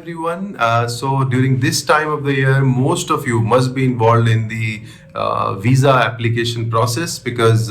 everyone. So during this time of the year, most of you must be involved in the visa application process because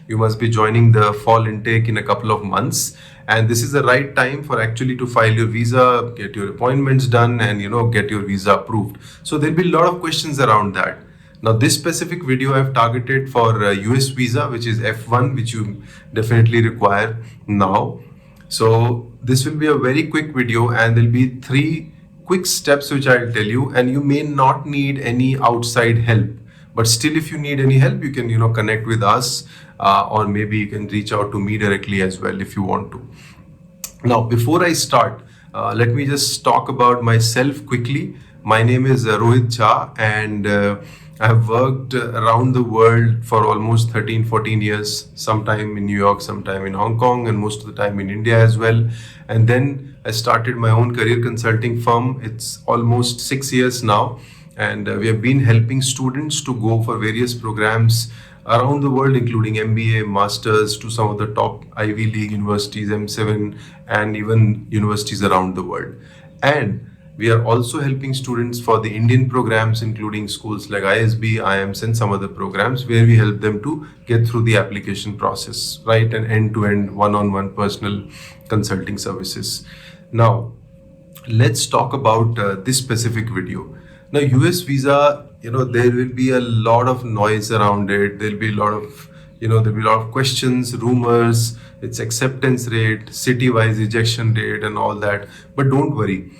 you must be joining the fall intake in a couple of months. And this is the right time for actually to file your visa, get your appointments done, and get your visa approved. So there'll be a lot of questions around that. Now, this specific video I've targeted for US visa, which is F1, which you definitely require now. So this will be a very quick video and there'll be 3 quick steps which I'll tell you, and you may not need any outside help. But still, if you need any help, you can connect with us or maybe you can reach out to me directly as well if you want to. Now, before I start, let me just talk about myself quickly. My name is Rohit Jha, and I have worked around the world for almost 13-14 years, sometime in New York, sometime in Hong Kong, and most of the time in India as well. And then I started my own career consulting firm. It's almost 6 years now, and we have been helping students to go for various programs around the world, including MBA, Masters, to some of the top Ivy League universities, M7, and even universities around the world. And we are also helping students for the Indian programs, including schools like ISB, IIMs, and some other programs where we help them to get through the application process, right? And end-to-end, one-on-one personal consulting services. Now, let's talk about this specific video. Now, US visa, there will be a lot of noise around it. There'll be a lot of questions, rumors, its acceptance rate, city-wise rejection rate, and all that. But don't worry.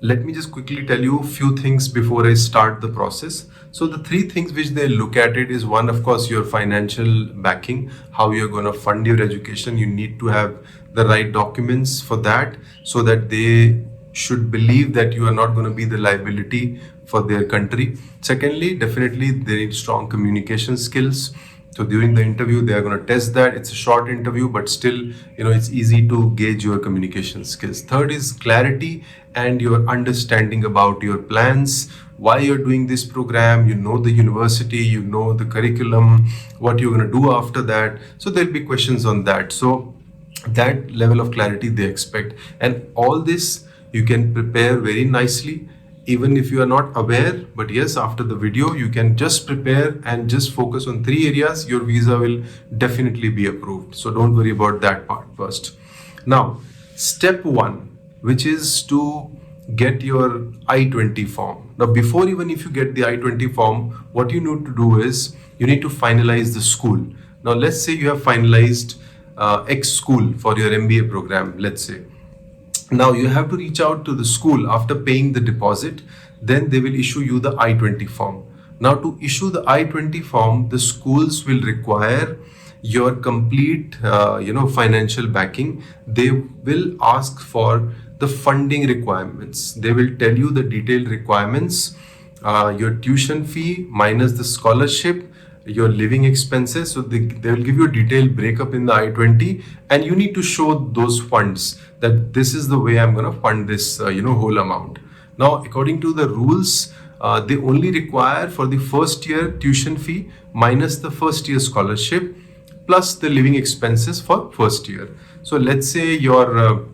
Let me just quickly tell you a few things before I start the process. So the 3 things which they look at it is, one, of course, your financial backing, how you're going to fund your education. You need to have the right documents for that so that they should believe that you are not going to be the liability for their country. Secondly, definitely they need strong communication skills. So during the interview, they are going to test that. It's a short interview, but still, it's easy to gauge your communication skills. Third is clarity and your understanding about your plans, why you're doing this program, the university, the curriculum, what you're going to do after that. So there'll be questions on that. So that level of clarity they expect. And all this you can prepare very nicely, even if you are not aware. But yes, after the video, you can just prepare and just focus on 3 areas. Your visa will definitely be approved. So don't worry about that part first. Now, step 1, which is to get your I20 form. Now, before even if you get the I20 form, what you need to do is you need to finalize the school. Now, let's say you have finalized X school for your MBA program, let's say. Now you have to reach out to the school after paying the deposit. Then they will issue you the I20 form. Now to issue the I20 form, the schools will require your complete, financial backing. They will ask for the funding requirements. They will tell you the detailed requirements, your tuition fee minus the scholarship, your living expenses. So they will give you a detailed breakup in the I20, and you need to show those funds that this is the way I'm going to fund this, whole amount. Now, according to the rules, they only require for the first year tuition fee minus the first year scholarship plus the living expenses for first year. So let's say your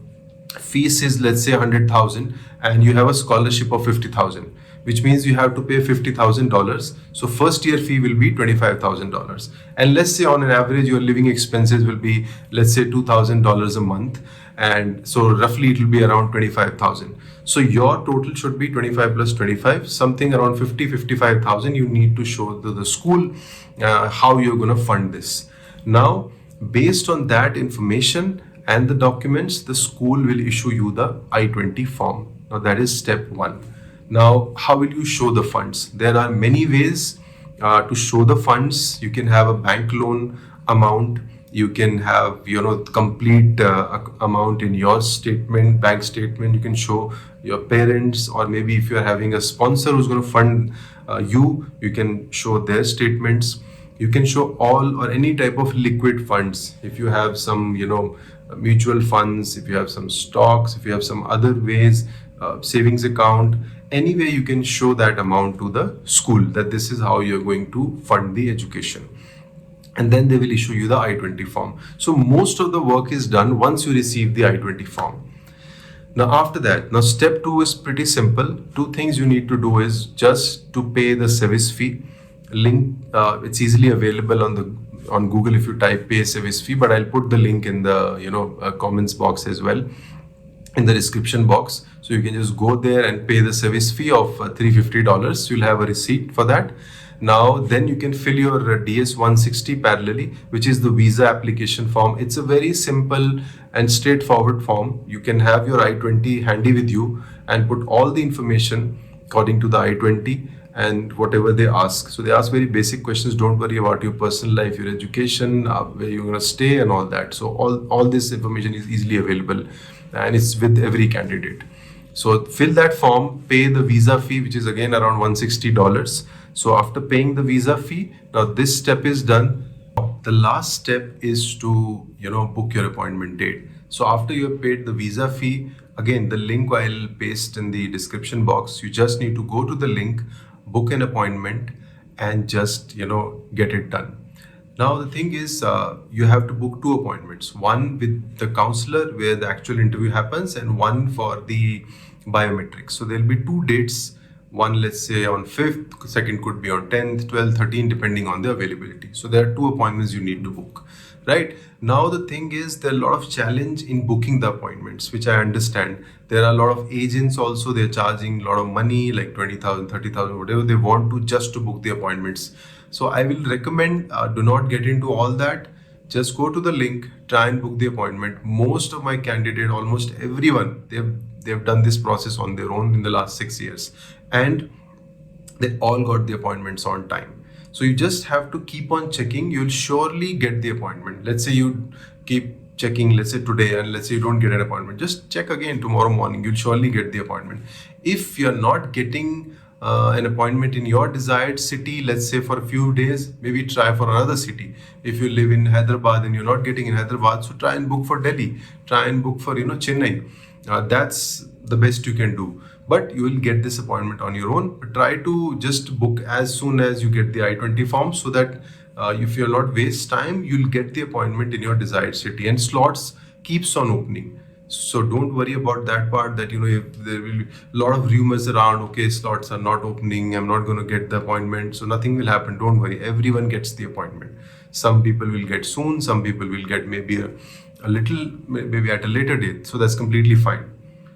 fees is, let's say, 100,000 and you have a scholarship of 50,000. Which means you have to pay $50,000. So first year fee will be $25,000. And let's say on an average, your living expenses will be, let's say, $2,000 a month. And so roughly it will be around 25,000. So your total should be 25 plus 25, something around 55,000 you need to show to the school how you're going to fund this. Now, based on that information and the documents, the school will issue you the I20 form. Now that is step 1. Now, how will you show the funds? There are many ways to show the funds. You can have a bank loan amount. You can have, complete amount in your statement, bank statement. You can show your parents, or maybe if you're having a sponsor who's going to fund you can show their statements. You can show all or any type of liquid funds. If you have some, mutual funds, if you have some stocks, if you have some other ways, savings account, anyway you can show that amount to the school that this is how you're going to fund the education. And then they will issue you the I20 form. So most of the work is done once you receive the I20 form. Now after that, now step two is pretty simple. Two things you need to do is just to pay the Sevis fee. Link, it's easily available on Google if you type pay Sevis fee, but I'll put the link in the comments box as well, in the description box. So you can just go there and pay the service fee of $350. You'll have a receipt for that. Now then you can fill your DS 160 parallelly, which is the visa application form. It's a very simple and straightforward form. You can have your I20 handy with you and put all the information according to the I20 and whatever they ask. So they ask very basic questions. Don't worry about your personal life, your education, where you're going to stay and all that. So all this information is easily available and it's with every candidate. So fill that form, pay the visa fee, which is again around $160. So after paying the visa fee, now this step is done. The last step is to book your appointment date. So after you have paid the visa fee, again the link I'll paste in the description box. You just need to go to the link, book an appointment, and just get it done. Now the thing is, you have to book two appointments, one with the counselor where the actual interview happens and one for the biometrics. So there'll be two dates, one let's say on 5th, second could be on 10th, 12th, 13th, depending on the availability. So there are two appointments you need to book, right? Now the thing is, there are a lot of challenge in booking the appointments, which I understand. There are a lot of agents also, they're charging a lot of money, like 20,000, 30,000, whatever they want to just to book the appointments. So I will recommend, do not get into all that. Just go to the link, try and book the appointment. Most of my candidates, almost everyone, they've done this process on their own in the last 6 years, and they all got the appointments on time. So you just have to keep on checking. You'll surely get the appointment. Let's say you keep checking, let's say today, and let's say you don't get an appointment, just check again tomorrow morning. You'll surely get the appointment. If you're not getting an appointment in your desired city, let's say for a few days, maybe try for another city. If you live in Hyderabad and you're not getting in Hyderabad, so try and book for Delhi, try and book for Chennai. That's the best you can do, but you will get this appointment on your own. But try to just book as soon as you get the I20 form, so that if you'll not waste time, you'll get the appointment in your desired city, and slots keeps on opening. So don't worry about that part, that if there will be a lot of rumors around, okay, slots are not opening, I'm not going to get the appointment. So nothing will happen. Don't worry, everyone gets the appointment. Some people will get soon, some people will get maybe a little, maybe at a later date. So that's completely fine.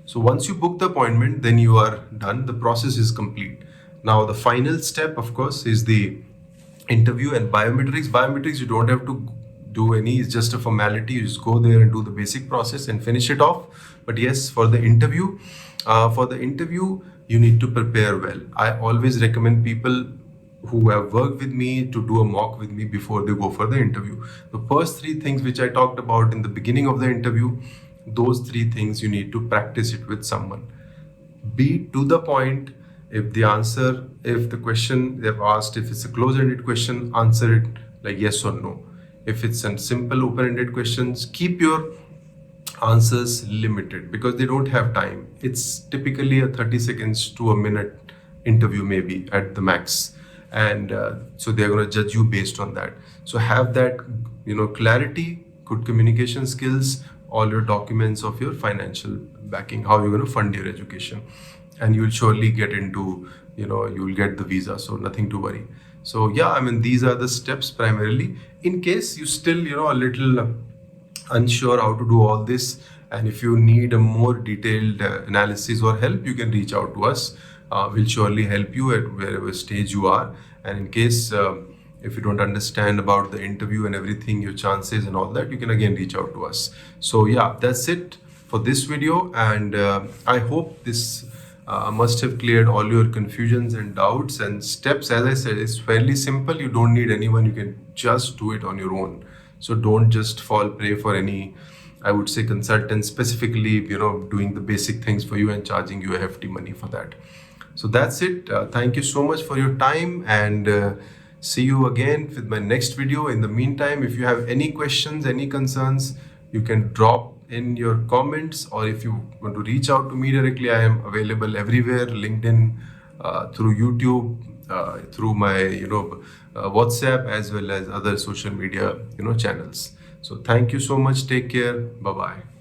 So once you book the appointment, then you are done. The process is complete. Now the final step, of course, is the interview and biometrics. Biometrics, you don't have to do any, it's just a formality. You just go there and do the basic process and finish it off. But yes, for the interview, you need to prepare well. I always recommend people who have worked with me to do a mock with me before they go for the interview. The first three things which I talked about in the beginning of the interview, those three things you need to practice it with someone. Be to the point. If the question they've asked, if it's a close-ended question, answer it like yes or no. If it's a simple open-ended questions, keep your answers limited, because they don't have time. It's typically a 30 seconds to a minute interview, maybe at the max. And so they're going to judge you based on that. So have that, clarity, good communication skills, all your documents of your financial backing, how you're going to fund your education. And you'll surely get into, you'll get the visa. So nothing to worry. So yeah, these are the steps primarily. In case you still, a little unsure how to do all this, and if you need a more detailed analysis or help, you can reach out to us. We'll surely help you at wherever stage you are. And in case if you don't understand about the interview and everything, your chances and all that, you can again reach out to us. So yeah, that's it for this video. And I hope this must have cleared all your confusions and doubts and steps. As I said, it's fairly simple. You don't need anyone. You can just do it on your own. So don't just fall prey for any, I would say, consultant specifically, doing the basic things for you and charging you a hefty money for that. So that's it. Thank you so much for your time, and see you again with my next video. In the meantime, if you have any questions, any concerns, you can drop in your comments, or if you want to reach out to me directly, I am available everywhere, LinkedIn, through YouTube, through my WhatsApp, as well as other social media channels. So thank you so much. Take care. Bye bye.